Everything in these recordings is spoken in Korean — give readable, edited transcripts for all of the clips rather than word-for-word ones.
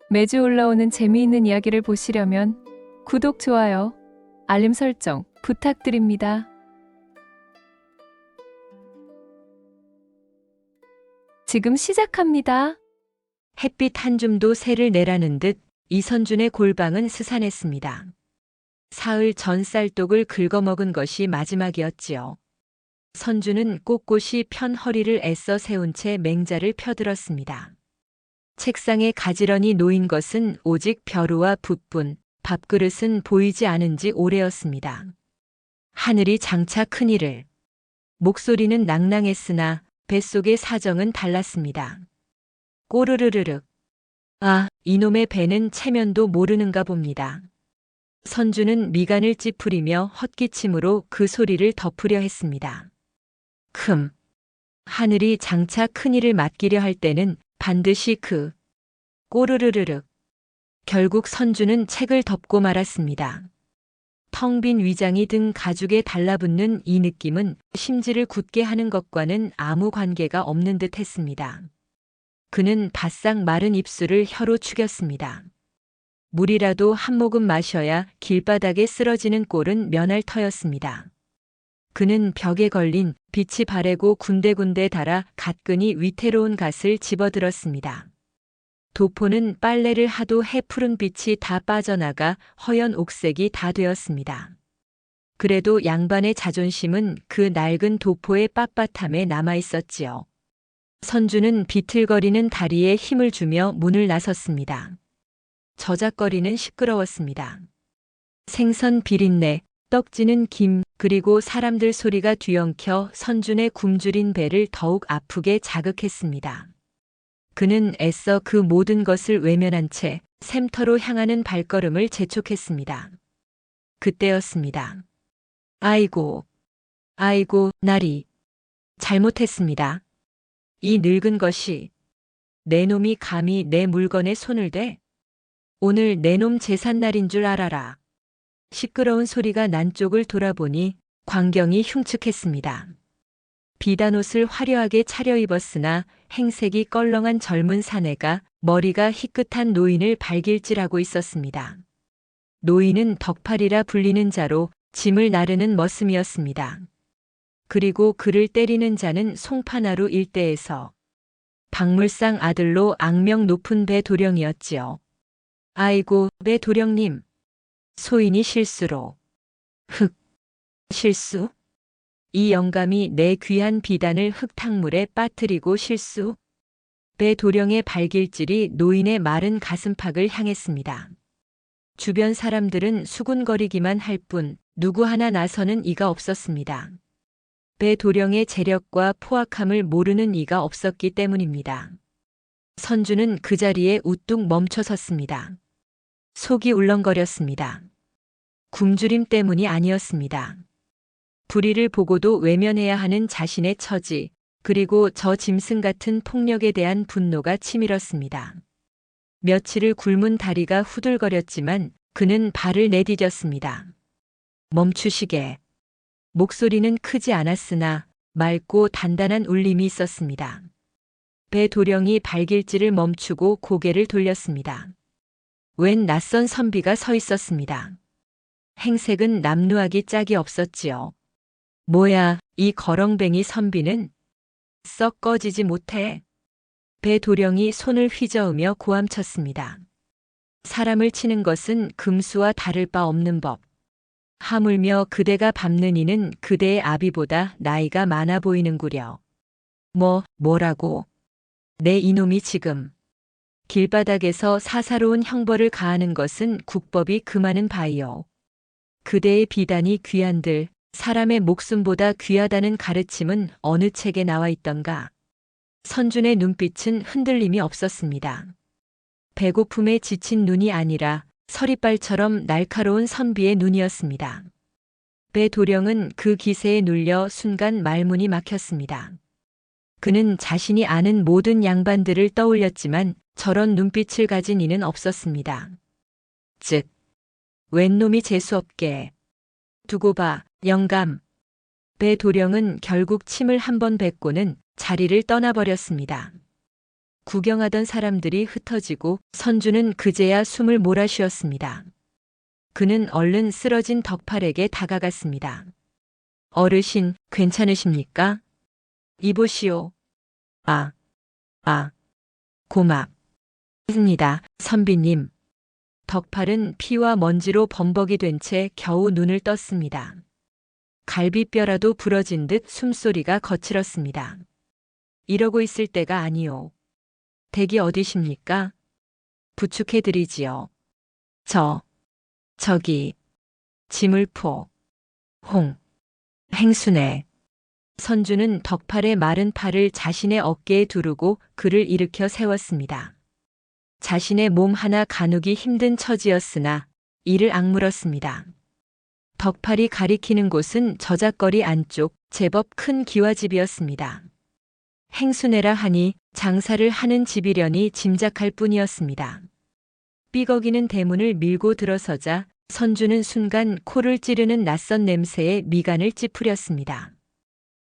매주 올라오는 재미있는 이야기를 보시려면 구독, 좋아요, 알림 설정 부탁드립니다. 지금 시작합니다. 햇빛 한 줌도 새를 내라는 듯 이선준의 골방은 스산했습니다. 사흘 전 쌀독을 긁어먹은 것이 마지막이었지요. 선주는 꼿꼿이 편 허리를 애써 세운 채 맹자를 펴들었습니다. 책상에 가지런히 놓인 것은 오직 벼루와 붓뿐, 밥그릇은 보이지 않은 지 오래였습니다. 하늘이 장차 큰일을. 목소리는 낭낭했으나 뱃속의 사정은 달랐습니다. 꼬르르르륵. 아, 이놈의 배는 체면도 모르는가 봅니다. 선주는 미간을 찌푸리며 헛기침으로 그 소리를 덮으려 했습니다. 하늘이 장차 큰일을 맡기려 할 때는 반드시 꼬르르르륵. 결국 선주는 책을 덮고 말았습니다. 텅 빈 위장이 등 가죽에 달라붙는 이 느낌은 심지를 굳게 하는 것과는 아무 관계가 없는 듯 했습니다. 그는 바싹 마른 입술을 혀로 축였습니다. 물이라도 한 모금 마셔야 길바닥에 쓰러지는 꼴은 면할 터였습니다. 그는 벽에 걸린 빛이 바래고 군데군데 달아 가끈히 위태로운 갓을 집어들었습니다. 도포는 빨래를 하도 해푸른 빛이 다 빠져나가 허연 옥색이 다 되었습니다. 그래도 양반의 자존심은 그 낡은 도포의 빳빳함에 남아있었지요. 선주는 비틀거리는 다리에 힘을 주며 문을 나섰습니다. 저작거리는 시끄러웠습니다. 생선 비린내, 떡지는 김, 그리고 사람들 소리가 뒤엉켜 선준의 굶주린 배를 더욱 아프게 자극했습니다. 그는 애써 그 모든 것을 외면한 채 샘터로 향하는 발걸음을 재촉했습니다. 그때였습니다. 아이고, 나리. 잘못했습니다. 이 늙은 것이 내 놈이 감히 내 물건에 손을 대? 오늘 내 놈 제삿날인 줄 알아라. 시끄러운 소리가 난 쪽을 돌아보니 광경이 흉측했습니다. 비단옷을 화려하게 차려입었으나 행색이 껄렁한 젊은 사내가 머리가 희끗한 노인을 발길질하고 있었습니다. 노인은 덕팔이라 불리는 자로 짐을 나르는 머슴이었습니다. 그리고 그를 때리는 자는 송파나루 일대에서 박물상 아들로 악명 높은 배도령이었지요. 아이고, 배도령님. 소인이 실수로. 실수? 이 영감이 내 귀한 비단을 흙탕물에 빠뜨리고 실수? 배도령의 발길질이 노인의 마른 가슴팍을 향했습니다. 주변 사람들은 수군거리기만 할 뿐 누구 하나 나서는 이가 없었습니다. 배도령의 재력과 포악함을 모르는 이가 없었기 때문입니다. 선주는 그 자리에 우뚝 멈춰 섰습니다. 속이 울렁거렸습니다. 굶주림 때문이 아니었습니다. 불의를 보고도 외면해야 하는 자신의 처지, 그리고 저 짐승 같은 폭력에 대한 분노가 치밀었습니다. 며칠을 굶은 다리가 후들거렸지만 그는 발을 내디뎠습니다. 멈추시게. 목소리는 크지 않았으나 맑고 단단한 울림이 있었습니다. 배도령이 발길질을 멈추고 고개를 돌렸습니다. 웬 낯선 선비가 서 있었습니다. 행색은 남루하기 짝이 없었지요. 뭐야, 이 거렁뱅이 선비는? 썩 꺼지지 못해. 배도령이 손을 휘저으며 고함쳤습니다. 사람을 치는 것은 금수와 다를 바 없는 법. 하물며 그대가 밟는 이는 그대의 아비보다 나이가 많아 보이는구려. 뭐라고? 내 이놈이 지금 길바닥에서 사사로운 형벌을 가하는 것은 국법이 금하는 바이요. 그대의 비단이 귀한들 사람의 목숨보다 귀하다는 가르침은 어느 책에 나와 있던가. 선준의 눈빛은 흔들림이 없었습니다. 배고픔에 지친 눈이 아니라 서리발처럼 날카로운 선비의 눈이었습니다. 배도령은 그 기세에 눌려 순간 말문이 막혔습니다. 그는 자신이 아는 모든 양반들을 떠올렸지만 저런 눈빛을 가진 이는 없었습니다. 즉, 웬 놈이 재수없게. 두고 봐, 영감. 배도령은 결국 침을 한 번 뱉고는 자리를 떠나버렸습니다. 구경하던 사람들이 흩어지고 선주는 그제야 숨을 몰아쉬었습니다. 그는 얼른 쓰러진 덕팔에게 다가갔습니다. 어르신, 괜찮으십니까? 이보시오. 고맙습니다, 선비님. 덕팔은 피와 먼지로 범벅이 된 채 겨우 눈을 떴습니다. 갈비뼈라도 부러진 듯 숨소리가 거칠었습니다. 이러고 있을 때가 아니오. 댁이 어디십니까? 부축해드리지요. 저기, 지물포, 행순에. 선주는 덕팔의 마른 팔을 자신의 어깨에 두르고 그를 일으켜 세웠습니다. 자신의 몸 하나 가누기 힘든 처지였으나 이를 악물었습니다. 덕팔이 가리키는 곳은 저작거리 안쪽 제법 큰 기와집이었습니다. 행순애라 하니 장사를 하는 집이려니 짐작할 뿐이었습니다. 삐걱이는 대문을 밀고 들어서자 선주는 순간 코를 찌르는 낯선 냄새에 미간을 찌푸렸습니다.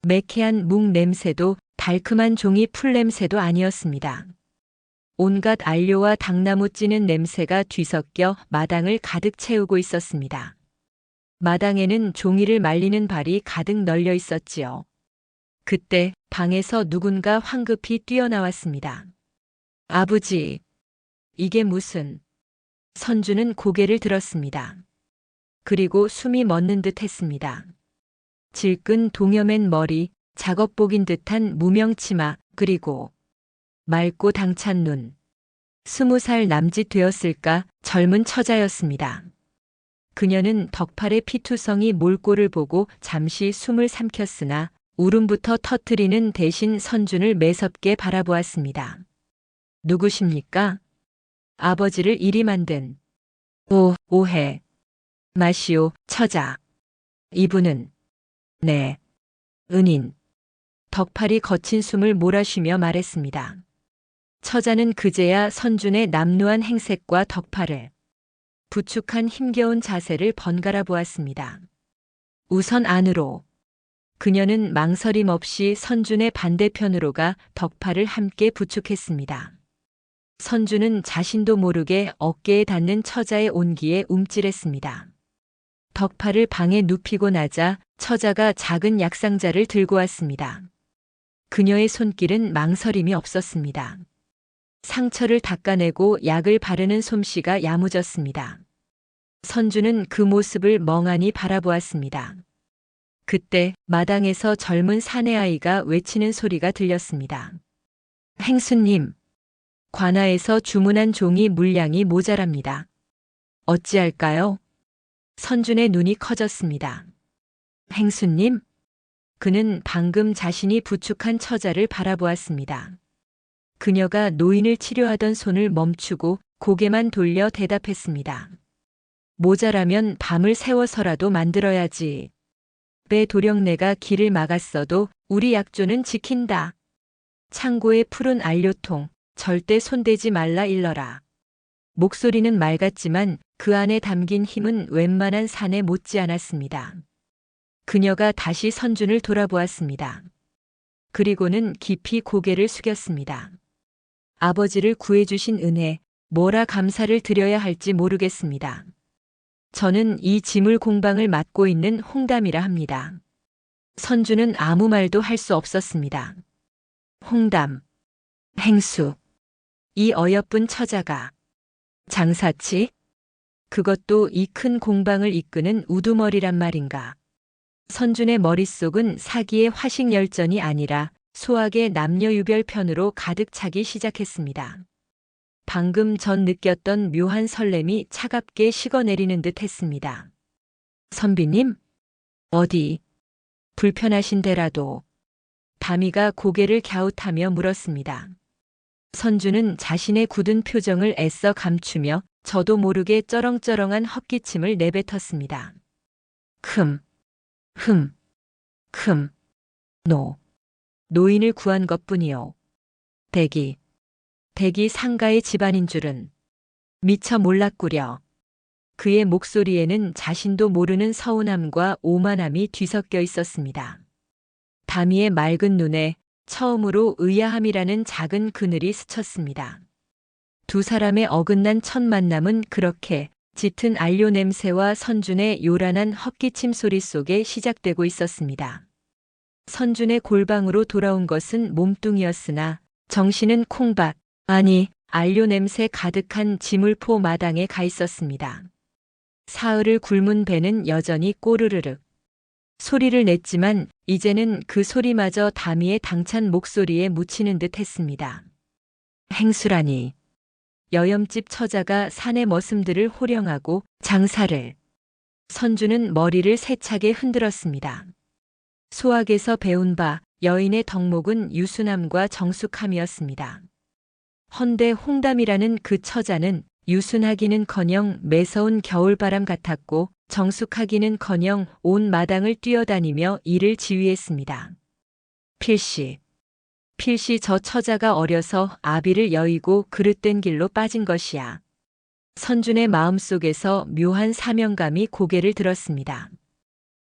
매캐한 묵 냄새도 달큼한 종이 풀 냄새도 아니었습니다. 온갖 안료와 당나무 찌는 냄새가 뒤섞여 마당을 가득 채우고 있었습니다. 마당에는 종이를 말리는 발이 가득 널려 있었지요. 그때 방에서 누군가 황급히 뛰어나왔습니다. 아버지, 이게 무슨... 선주는 고개를 들었습니다. 그리고 숨이 멎는 듯 했습니다. 질끈 동여맨 머리, 작업복인 듯한 무명 치마, 그리고 맑고 당찬 눈. 20살 남짓 되었을까 젊은 처자였습니다. 그녀는 덕팔의 피투성이 몰골을 보고 잠시 숨을 삼켰으나 울음부터 터뜨리는 대신 선준을 매섭게 바라보았습니다. 누구십니까? 아버지를 이리 만든 오해 마시오 처자. 이분은 네 은인. 덕팔이 거친 숨을 몰아쉬며 말했습니다. 처자는 그제야 선준의 남루한 행색과 덕팔을 부축한 힘겨운 자세를 번갈아 보았습니다. 우선 안으로. 그녀는 망설임 없이 선준의 반대편으로 가 덕팔을 함께 부축했습니다. 선준은 자신도 모르게 어깨에 닿는 처자의 온기에 움찔했습니다. 덕팔을 방에 눕히고 나자 처자가 작은 약상자를 들고 왔습니다. 그녀의 손길은 망설임이 없었습니다. 상처를 닦아내고 약을 바르는 솜씨가 야무졌습니다. 선주는 그 모습을 멍하니 바라보았습니다. 그때 마당에서 젊은 사내아이가 외치는 소리가 들렸습니다. 행수님, 관아에서 주문한 종이 물량이 모자랍니다. 어찌할까요? 선준의 눈이 커졌습니다. 행수님? 그는 방금 자신이 부축한 처자를 바라보았습니다. 그녀가 노인을 치료하던 손을 멈추고 고개만 돌려 대답했습니다. 모자라면 밤을 새워서라도 만들어야지. 배 도령내가 길을 막았어도 우리 약조는 지킨다. 창고에 푸른 안료통, 절대 손대지 말라 일러라. 목소리는 맑았지만 그 안에 담긴 힘은 웬만한 산에 못지 않았습니다. 그녀가 다시 선준을 돌아보았습니다. 그리고는 깊이 고개를 숙였습니다. 아버지를 구해주신 은혜, 뭐라 감사를 드려야 할지 모르겠습니다. 저는 이 지물 공방을 맡고 있는 홍담이라 합니다. 선주는 아무 말도 할 수 없었습니다. 홍담, 행수, 이 어여쁜 처자가 장사치? 그것도 이 큰 공방을 이끄는 우두머리란 말인가. 선준의 머릿속은 사기의 화식 열전이 아니라 소학의 남녀유별 편으로 가득 차기 시작했습니다. 방금 전 느꼈던 묘한 설렘이 차갑게 식어내리는 듯 했습니다. 선비님? 어디? 불편하신 데라도. 다미가 고개를 갸웃하며 물었습니다. 선주는 자신의 굳은 표정을 애써 감추며 저도 모르게 쩌렁쩌렁한 헛기침을 내뱉었습니다. 노인을 구한 것뿐이요. 댁이 상가의 집안인 줄은 미처 몰랐구려. 그의 목소리에는 자신도 모르는 서운함과 오만함이 뒤섞여 있었습니다. 다미의 맑은 눈에 처음으로 의아함이라는 작은 그늘이 스쳤습니다. 두 사람의 어긋난 첫 만남은 그렇게 짙은 안료 냄새와 선준의 요란한 헛기침 소리 속에 시작되고 있었습니다. 선준의 골방으로 돌아온 것은 몸뚱이였으나 정신은 콩밭, 아니 안료 냄새 가득한 지물포 마당에 가 있었습니다. 사흘을 굶은 배는 여전히 꼬르르륵 소리를 냈지만 이제는 그 소리마저 다미의 당찬 목소리에 묻히는 듯 했습니다. 행수라니. 여염집 처자가 사내 머슴들을 호령하고 장사를. 선주는 머리를 세차게 흔들었습니다. 소학에서 배운 바 여인의 덕목은 유순함과 정숙함이었습니다. 헌데 홍담이라는 그 처자는 유순하기는커녕 매서운 겨울바람 같았고 정숙하기는커녕 온 마당을 뛰어다니며 일을 지휘했습니다. 필시 저 처자가 어려서 아비를 여의고 그릇된 길로 빠진 것이야. 선준의 마음속에서 묘한 사명감이 고개를 들었습니다.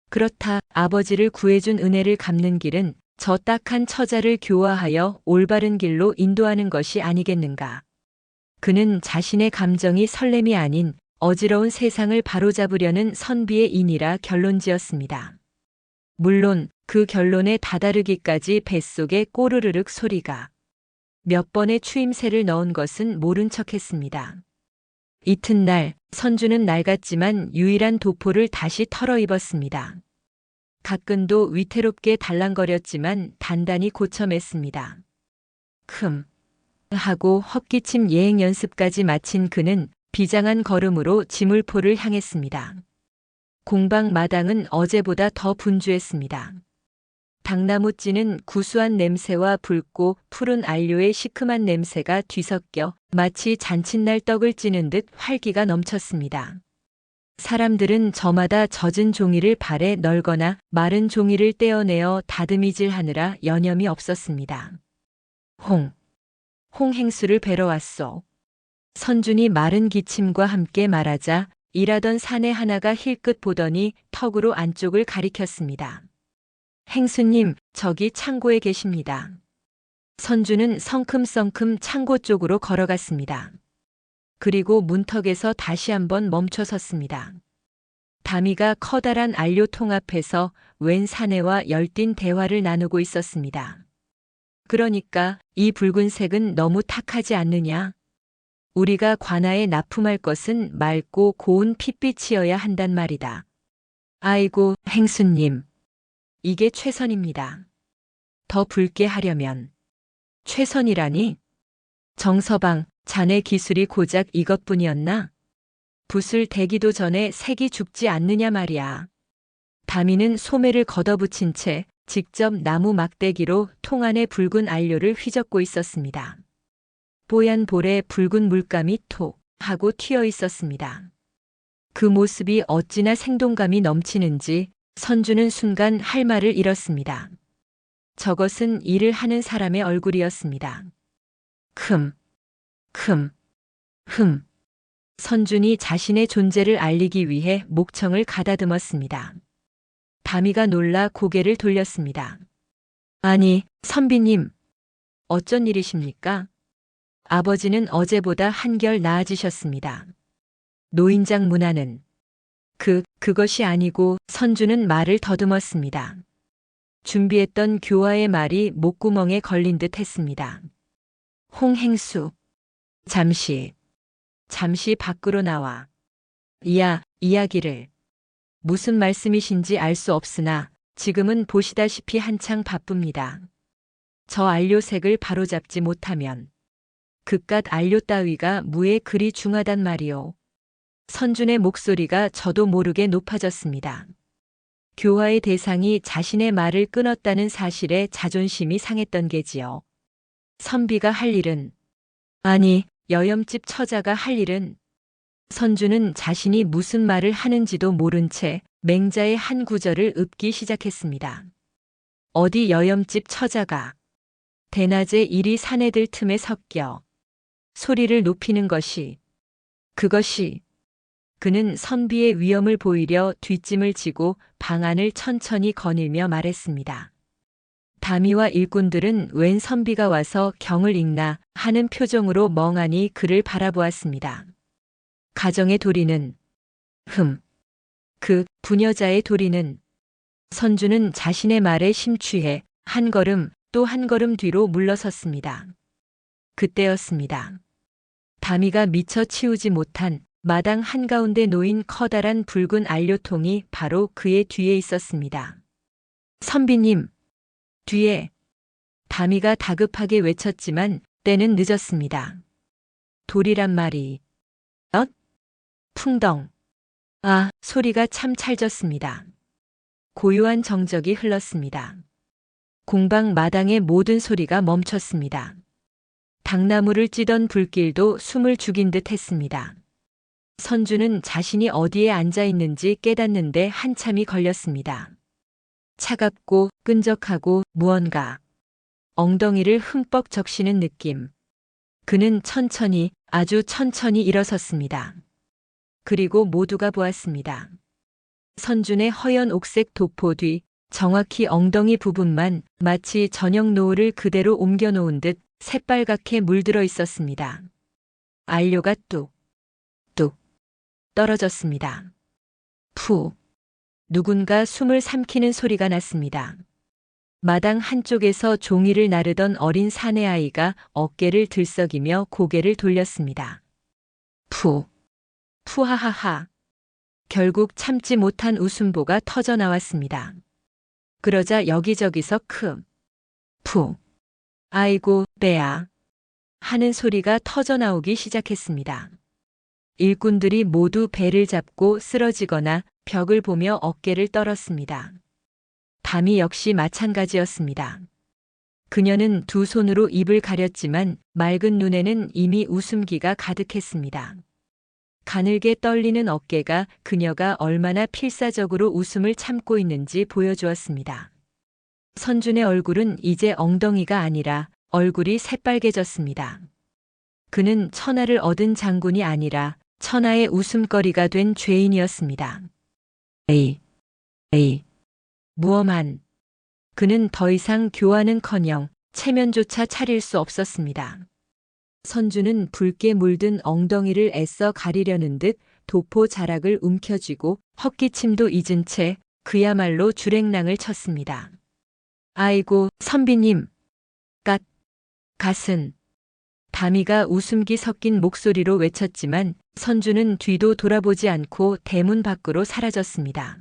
그렇다 아버지를 구해준 은혜를 갚는 길은 저 딱한 처자를 교화하여 올바른 길로 인도하는 것이 아니겠는가. 그는 자신의 감정이 설렘이 아닌 어지러운 세상을 바로잡으려는 선비의 인이라 결론지었습니다. 물론 그 결론에 다다르기까지 뱃속에 꼬르르륵 소리가 몇 번의 추임새를 넣은 것은 모른 척했습니다. 이튿날 선주는 낡았지만 유일한 도포를 다시 털어입었습니다. 가끈도 위태롭게 달랑거렸지만 단단히 고쳐맸습니다. 하고 헛기침 예행 연습까지 마친 그는 비장한 걸음으로 지물포를 향했습니다. 공방 마당은 어제보다 더 분주했습니다. 당나무찌는 구수한 냄새와 붉고 푸른 안료의 시큼한 냄새가 뒤섞여 마치 잔칫날 떡을 찌는 듯 활기가 넘쳤습니다. 사람들은 저마다 젖은 종이를 발에 널거나 마른 종이를 떼어내어 다듬이질하느라 여념이 없었습니다. 홍행수를 뵈러 왔소. 선준이 마른 기침과 함께 말하자 일하던 사내 하나가 힐끗 보더니 턱으로 안쪽을 가리켰습니다. 행수님, 저기 창고에 계십니다. 선주는 성큼성큼 창고 쪽으로 걸어갔습니다. 그리고 문턱에서 다시 한번 멈춰 섰습니다. 다미가 커다란 안료통 앞에서 웬 사내와 열띤 대화를 나누고 있었습니다. 그러니까 이 붉은색은 너무 탁하지 않느냐? 우리가 관아에 납품할 것은 맑고 고운 핏빛이어야 한단 말이다. 아이고, 행수님. 이게 최선입니다. 더 붉게 하려면. 최선이라니? 정서방, 자네 기술이 고작 이것뿐이었나? 붓을 대기도 전에 색이 죽지 않느냐 말이야. 다미는 소매를 걷어붙인 채 직접 나무 막대기로 통 안에 붉은 안료를 휘젓고 있었습니다. 뽀얀 볼에 붉은 물감이 톡 하고 튀어 있었습니다. 그 모습이 어찌나 생동감이 넘치는지 선주는 순간 할 말을 잃었습니다. 저것은 일을 하는 사람의 얼굴이었습니다. 선준이 자신의 존재를 알리기 위해 목청을 가다듬었습니다. 다미가 놀라 고개를 돌렸습니다. 아니, 선비님, 어쩐 일이십니까? 아버지는 어제보다 한결 나아지셨습니다. 노인장 문화는 그것이 아니고 선주는 말을 더듬었습니다. 준비했던 교화의 말이 목구멍에 걸린 듯 했습니다. 홍행수. 잠시 밖으로 나와. 이야기를. 무슨 말씀이신지 알 수 없으나 지금은 보시다시피 한창 바쁩니다. 저 안료색을 바로잡지 못하면 그깟 안료 따위가 무에 그리 중하단 말이오. 선준의 목소리가 저도 모르게 높아졌습니다. 교화의 대상이 자신의 말을 끊었다는 사실에 자존심이 상했던 게지요. 선비가 할 일은, 아니, 여염집 처자가 할 일은, 선주는 자신이 무슨 말을 하는지도 모른 채 맹자의 한 구절을 읊기 시작했습니다. 어디 여염집 처자가 대낮에 이리 사내들 틈에 섞여 소리를 높이는 것이, 그는 선비의 위엄을 보이려 뒷짐을 지고 방안을 천천히 거닐며 말했습니다. 다미와 일꾼들은 웬 선비가 와서 경을 읽나 하는 표정으로 멍하니 그를 바라보았습니다. 가정의 도리는 그 부녀자의 도리는 선주는 자신의 말에 심취해 한 걸음 또 한 걸음 뒤로 물러섰습니다. 그때였습니다. 다미가 미처 치우지 못한 마당 한가운데 놓인 커다란 붉은 안료통이 바로 그의 뒤에 있었습니다. 선비님, 뒤에. 다미가 다급하게 외쳤지만 때는 늦었습니다. 돌이란 말이 풍덩. 아, 소리가 참 찰졌습니다. 고요한 정적이 흘렀습니다. 공방 마당의 모든 소리가 멈췄습니다. 당나무를 찌던 불길도 숨을 죽인 듯 했습니다. 선주는 자신이 어디에 앉아 있는지 깨닫는데 한참이 걸렸습니다. 차갑고 끈적하고 무언가 엉덩이를 흠뻑 적시는 느낌. 그는 천천히, 아주 천천히 일어섰습니다. 그리고 모두가 보았습니다. 선준의 허연 옥색 도포 뒤 정확히 엉덩이 부분만 마치 저녁 노을을 그대로 옮겨놓은 듯 새빨갛게 물들어 있었습니다. 안료가 뚝 떨어졌습니다. 푸. 누군가 숨을 삼키는 소리가 났습니다. 마당 한쪽에서 종이를 나르던 어린 사내아이가 어깨를 들썩이며 고개를 돌렸습니다. 푸하하하. 결국 참지 못한 웃음보가 터져 나왔습니다. 그러자 여기저기서 푸. 아이고, 배야. 하는 소리가 터져 나오기 시작했습니다. 일꾼들이 모두 배를 잡고 쓰러지거나 벽을 보며 어깨를 떨었습니다. 다미 역시 마찬가지였습니다. 그녀는 두 손으로 입을 가렸지만 맑은 눈에는 이미 웃음기가 가득했습니다. 가늘게 떨리는 어깨가 그녀가 얼마나 필사적으로 웃음을 참고 있는지 보여주었습니다. 선준의 얼굴은 이제 엉덩이가 아니라 얼굴이 새빨개졌습니다. 그는 천하를 얻은 장군이 아니라 천하의 웃음거리가 된 죄인이었습니다. 에이. 무엄한. 그는 더 이상 교환은커녕 체면조차 차릴 수 없었습니다. 선주는 붉게 물든 엉덩이를 애써 가리려는 듯 도포 자락을 움켜쥐고 헛기침도 잊은 채 그야말로 주랭랑을 쳤습니다. 아이고, 선비님. 갓은. 다미가 웃음기 섞인 목소리로 외쳤지만 선주는 뒤도 돌아보지 않고 대문 밖으로 사라졌습니다.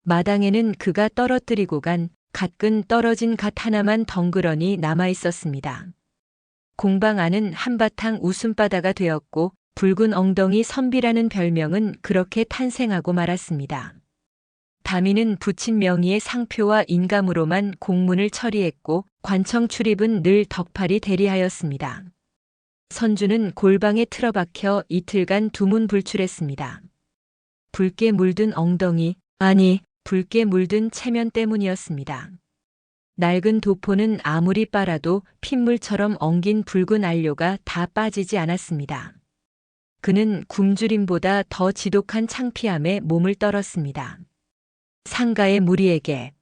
마당에는 그가 떨어뜨리고 간 갓근 떨어진 갓 하나만 덩그러니 남아 있었습니다. 공방 안은 한바탕 웃음바다가 되었고 붉은 엉덩이 선비라는 별명은 그렇게 탄생하고 말았습니다. 다미는 붙인 명의의 상표와 인감으로만 공문을 처리했고 관청 출입은 늘 덕팔이 대리하였습니다. 선주는 골방에 틀어박혀 이틀간 두문불출했습니다. 붉게 물든 엉덩이, 아니 붉게 물든 체면 때문이었습니다. 낡은 도포는 아무리 빨아도 핏물처럼 엉긴 붉은 안료가 다 빠지지 않았습니다. 그는 굶주림보다 더 지독한 창피함에 몸을 떨었습니다. 상가의 무리에게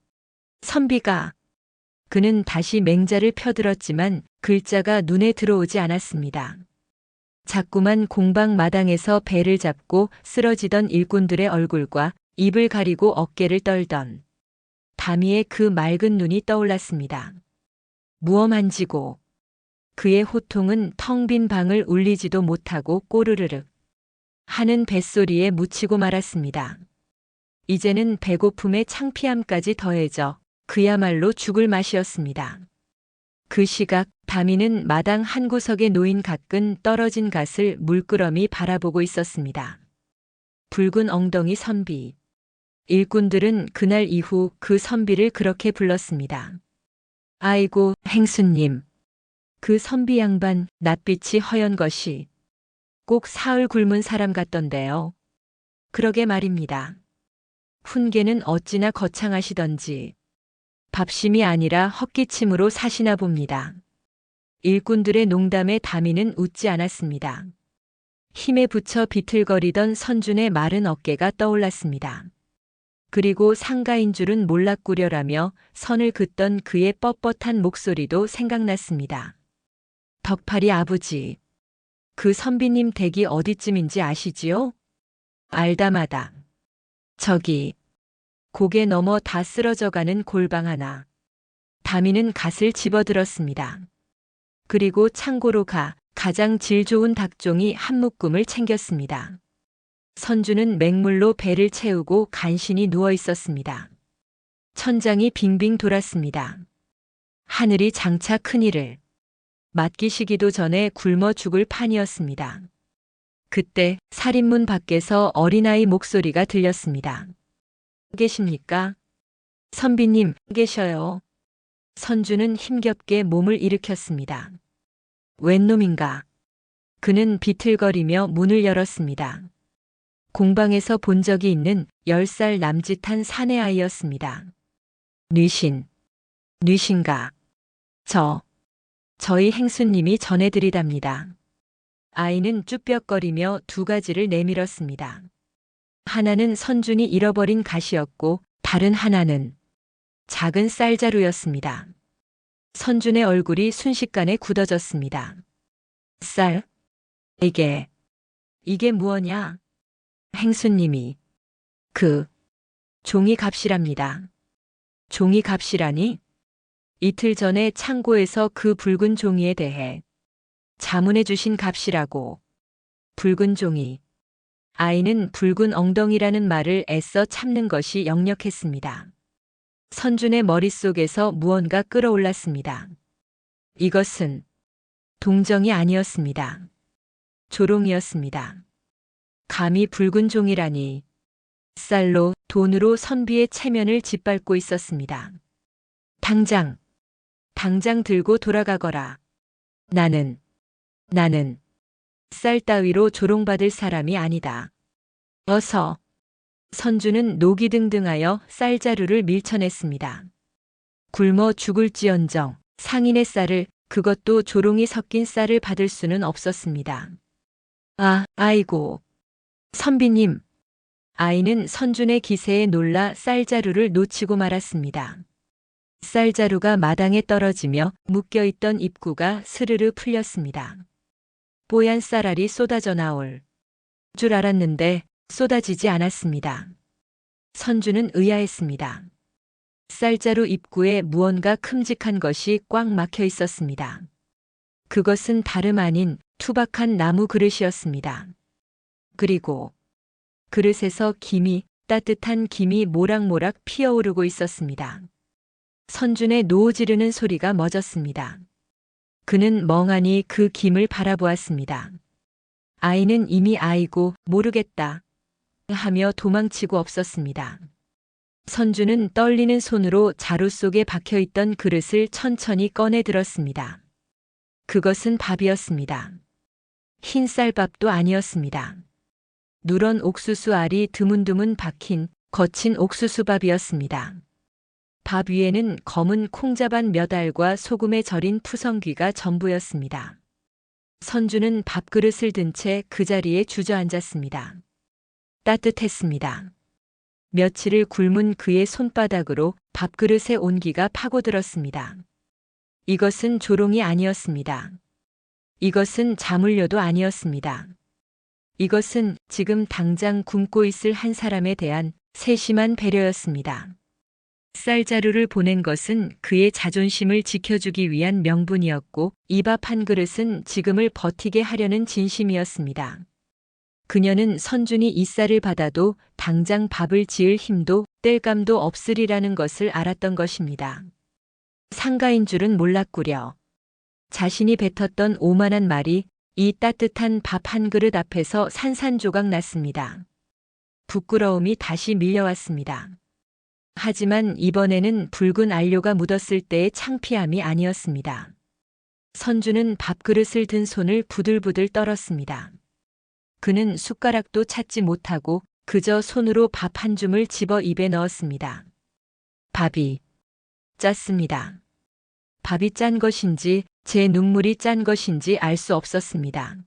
선비가. 그는 다시 맹자를 펴들었지만 글자가 눈에 들어오지 않았습니다. 자꾸만 공방 마당에서 배를 잡고 쓰러지던 일꾼들의 얼굴과 입을 가리고 어깨를 떨던 다미의 그 맑은 눈이 떠올랐습니다. 무엄한지고 그의 호통은 텅 빈 방을 울리지도 못하고 꼬르르륵 하는 뱃소리에 묻히고 말았습니다. 이제는 배고픔의 창피함까지 더해져 그야말로 죽을 맛이었습니다. 그 시각 다미는 마당 한 구석에 놓인 가끈 떨어진 갓을 물끄러미 바라보고 있었습니다. 붉은 엉덩이 선비. 일꾼들은 그날 이후 그 선비를 그렇게 불렀습니다. 아이고, 행수님. 그 선비 양반 낯빛이 허연 것이 꼭 사흘 굶은 사람 같던데요. 그러게 말입니다. 훈계는 어찌나 거창하시던지 밥심이 아니라 헛기침으로 사시나 봅니다. 일꾼들의 농담에 다미는 웃지 않았습니다. 힘에 부쳐 비틀거리던 선준의 마른 어깨가 떠올랐습니다. 그리고 상가인 줄은 몰랐구려라며 선을 긋던 그의 뻣뻣한 목소리도 생각났습니다. 덕팔이 아버지, 그 선비님 댁이 어디쯤인지 아시지요? 알다마다. 저기, 고개 넘어 다 쓰러져가는 골방 하나. 다미는 갓을 집어들었습니다. 그리고 창고로 가장 질 좋은 닭종이 한 묶음을 챙겼습니다. 선주는 맹물로 배를 채우고 간신히 누워 있었습니다. 천장이 빙빙 돌았습니다. 하늘이 장차 큰일을 맡기시기도 전에 굶어 죽을 판이었습니다. 그때 살인문 밖에서 어린아이 목소리가 들렸습니다. 계십니까? 선비님, 계셔요. 선주는 힘겹게 몸을 일으켰습니다. 웬 놈인가? 그는 비틀거리며 문을 열었습니다. 공방에서 본 적이 있는 10살 남짓한 사내 아이였습니다. 뉘신가? 저희 행수님이 전해드리답니다. 아이는 쭈뼛거리며 두 가지를 내밀었습니다. 하나는 선준이 잃어버린 갓이었고 다른 하나는 작은 쌀자루였습니다. 선준의 얼굴이 순식간에 굳어졌습니다. 쌀? 이게 무엇냐? 행수님이 종이 값이랍니다. 종이 값이라니? 이틀 전에 창고에서 그 붉은 종이에 대해 자문해 주신 값이라고. 붉은 종이. 아이는 붉은 엉덩이라는 말을 애써 참는 것이 역력했습니다. 선준의 머릿속에서 무언가 끌어올랐습니다. 이것은 동정이 아니었습니다. 조롱이었습니다. 감히 붉은 종이라니. 쌀로 돈으로 선비의 체면을 짓밟고 있었습니다. 당장 들고 돌아가거라. 나는 쌀 따위로 조롱받을 사람이 아니다. 어서. 선주는 녹이 등등하여 쌀자루를 밀쳐냈습니다. 굶어 죽을지언정 상인의 쌀을, 그것도 조롱이 섞인 쌀을 받을 수는 없었습니다. 아이고. 선비님. 아이는 선준의 기세에 놀라 쌀자루를 놓치고 말았습니다. 쌀자루가 마당에 떨어지며 묶여있던 입구가 스르르 풀렸습니다. 뽀얀 쌀알이 쏟아져 나올 줄 알았는데 쏟아지지 않았습니다. 선주는 의아했습니다. 쌀자루 입구에 무언가 큼직한 것이 꽉 막혀 있었습니다. 그것은 다름 아닌 투박한 나무 그릇이었습니다. 그리고 그릇에서 따뜻한 김이 모락모락 피어오르고 있었습니다. 선준의 노오 지르는 소리가 멎었습니다. 그는 멍하니 그 김을 바라보았습니다. 아이는 이미 아이고 모르겠다 하며 도망치고 없었습니다. 선주는 떨리는 손으로 자루 속에 박혀있던 그릇을 천천히 꺼내 들었습니다. 그것은 밥이었습니다. 흰 쌀밥도 아니었습니다. 누런 옥수수 알이 드문드문 박힌 거친 옥수수밥이었습니다. 밥 위에는 검은 콩자반 몇 알과 소금에 절인 푸성귀가 전부였습니다. 선주는 밥그릇을 든 채 그 자리에 주저앉았습니다. 따뜻했습니다. 며칠을 굶은 그의 손바닥으로 밥그릇의 온기가 파고들었습니다. 이것은 조롱이 아니었습니다. 이것은 자물쇠도 아니었습니다. 이것은 지금 당장 굶고 있을 한 사람에 대한 세심한 배려였습니다. 쌀자루를 보낸 것은 그의 자존심을 지켜주기 위한 명분이었고 이 밥 한 그릇은 지금을 버티게 하려는 진심이었습니다. 그녀는 선준이 이 쌀을 받아도 당장 밥을 지을 힘도 뗄감도 없으리라는 것을 알았던 것입니다. 상가인 줄은 몰랐구려. 자신이 뱉었던 오만한 말이 이 따뜻한 밥 한 그릇 앞에서 산산조각 났습니다. 부끄러움이 다시 밀려왔습니다. 하지만 이번에는 붉은 안료가 묻었을 때의 창피함이 아니었습니다. 선주는 밥그릇을 든 손을 부들부들 떨었습니다. 그는 숟가락도 찾지 못하고 그저 손으로 밥 한 줌을 집어 입에 넣었습니다. 밥이 짰습니다. 밥이 짠 것인지 제 눈물이 짠 것인지 알 수 없었습니다.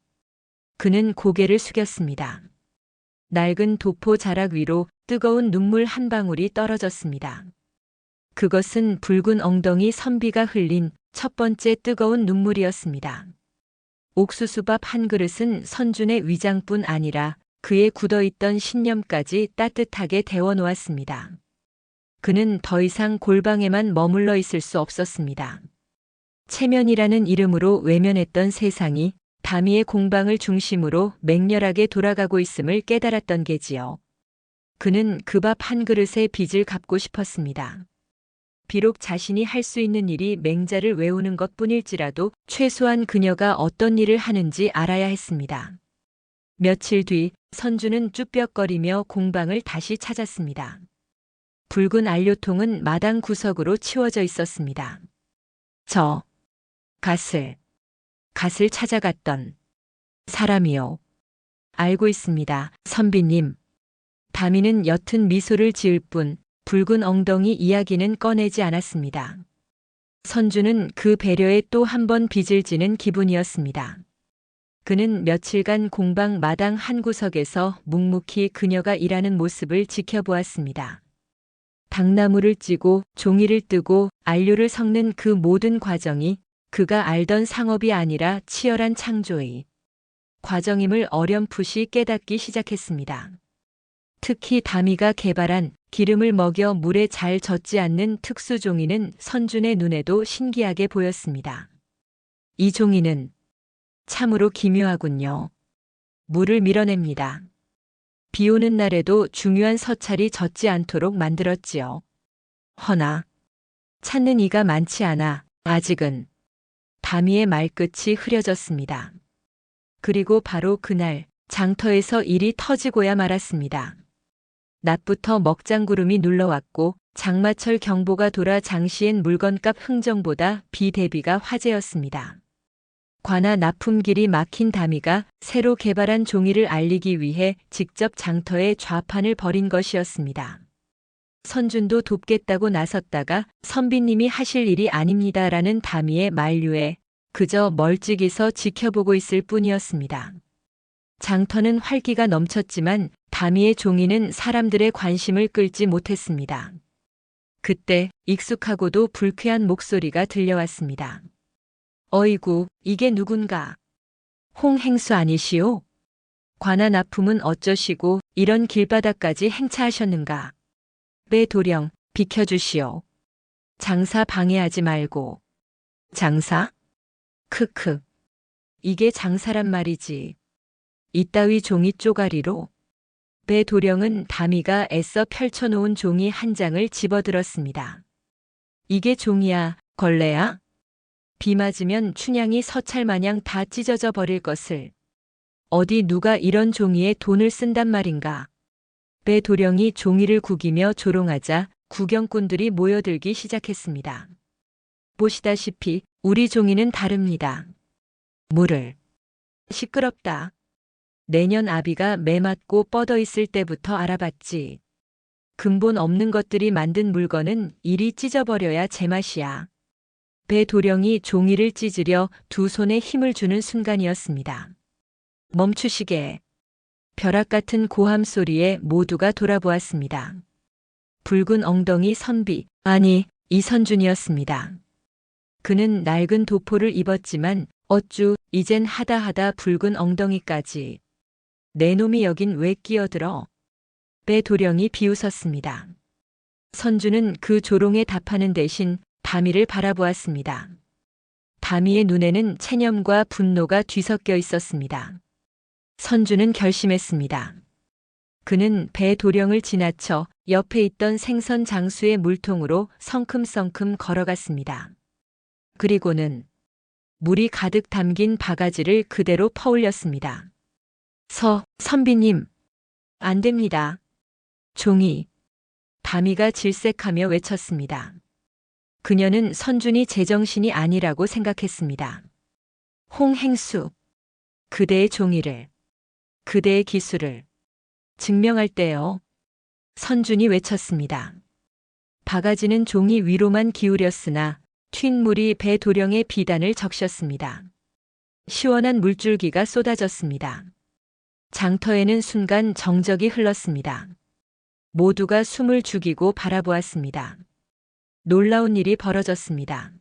그는 고개를 숙였습니다. 낡은 도포 자락 위로 뜨거운 눈물 한 방울이 떨어졌습니다. 그것은 붉은 엉덩이 선비가 흘린 첫 번째 뜨거운 눈물이었습니다. 옥수수밥 한 그릇은 선준의 위장뿐 아니라 그의 굳어있던 신념까지 따뜻하게 데워놓았습니다. 그는 더 이상 골방에만 머물러 있을 수 없었습니다. 체면이라는 이름으로 외면했던 세상이 다미의 공방을 중심으로 맹렬하게 돌아가고 있음을 깨달았던 게지요. 그는 그 밥 한 그릇의 빚을 갚고 싶었습니다. 비록 자신이 할 수 있는 일이 맹자를 외우는 것뿐일지라도 최소한 그녀가 어떤 일을 하는지 알아야 했습니다. 며칠 뒤 선주는 쭈뼛거리며 공방을 다시 찾았습니다. 붉은 안료통은 마당 구석으로 치워져 있었습니다. 갓을 찾아갔던 사람이요. 알고 있습니다, 선비님. 다미는 옅은 미소를 지을 뿐 붉은 엉덩이 이야기는 꺼내지 않았습니다. 선주는 그 배려에 또 한 번 빚을 지는 기분이었습니다. 그는 며칠간 공방 마당 한 구석에서 묵묵히 그녀가 일하는 모습을 지켜보았습니다. 당나무를 찌고 종이를 뜨고 안료를 섞는 그 모든 과정이 그가 알던 상업이 아니라 치열한 창조의 과정임을 어렴풋이 깨닫기 시작했습니다. 특히 다미가 개발한 기름을 먹여 물에 잘 젖지 않는 특수 종이는 선준의 눈에도 신기하게 보였습니다. 이 종이는 참으로 기묘하군요. 물을 밀어냅니다. 비 오는 날에도 중요한 서찰이 젖지 않도록 만들었지요. 허나 찾는 이가 많지 않아 아직은. 다미의 말끝이 흐려졌습니다. 그리고 바로 그날 장터에서 일이 터지고야 말았습니다. 낮부터 먹장구름이 눌러왔고 장마철 경보가 돌아 장시엔 물건값 흥정보다 비 대비가 화제였습니다. 관아 납품길이 막힌 다미가 새로 개발한 종이를 알리기 위해 직접 장터에 좌판을 벌인 것이었습니다. 선준도 돕겠다고 나섰다가 선비님이 하실 일이 아닙니다라는 다미의 만류에 그저 멀찍이서 지켜보고 있을 뿐이었습니다. 장터는 활기가 넘쳤지만 다미의 종이는 사람들의 관심을 끌지 못했습니다. 그때 익숙하고도 불쾌한 목소리가 들려왔습니다. 어이구, 이게 누군가? 홍행수 아니시오? 관아 납품은 어쩌시고 이런 길바닥까지 행차하셨는가? 배 도령, 비켜주시오. 장사 방해하지 말고. 장사? 크크. 이게 장사란 말이지. 이따위 종이 쪼가리로. 배 도령은 다미가 애써 펼쳐놓은 종이 한 장을 집어들었습니다. 이게 종이야, 걸레야? 비 맞으면 춘향이 서찰마냥 다 찢어져 버릴 것을. 어디 누가 이런 종이에 돈을 쓴단 말인가? 배 도령이 종이를 구기며 조롱하자 구경꾼들이 모여들기 시작했습니다. 보시다시피 우리 종이는 다릅니다. 물을. 시끄럽다. 내년 아비가 매 맞고 뻗어 있을 때부터 알아봤지. 근본 없는 것들이 만든 물건은 이리 찢어버려야 제맛이야. 배 도령이 종이를 찢으려 두 손에 힘을 주는 순간이었습니다. 멈추시게. 벼락 같은 고함 소리에 모두가 돌아보았습니다. 붉은 엉덩이 선비, 아니, 이선준이었습니다. 그는 낡은 도포를 입었지만 어쭈 이젠 하다하다 붉은 엉덩이까지. 내 놈이 여긴 왜 끼어들어? 배 도령이 비웃었습니다. 선주는 그 조롱에 답하는 대신 다미를 바라보았습니다. 다미의 눈에는 체념과 분노가 뒤섞여 있었습니다. 선주는 결심했습니다. 그는 배 도령을 지나쳐 옆에 있던 생선 장수의 물통으로 성큼성큼 걸어갔습니다. 그리고는 물이 가득 담긴 바가지를 그대로 퍼올렸습니다. 선비님, 안 됩니다. 종이. 다미가 질색하며 외쳤습니다. 그녀는 선준이 제정신이 아니라고 생각했습니다. 홍행수. 그대의 종이를. 그대의 기술을 증명할 때요. 선준이 외쳤습니다. 바가지는 종이 위로만 기울였으나 튄 물이 배 도령의 비단을 적셨습니다. 시원한 물줄기가 쏟아졌습니다. 장터에는 순간 정적이 흘렀습니다. 모두가 숨을 죽이고 바라보았습니다. 놀라운 일이 벌어졌습니다.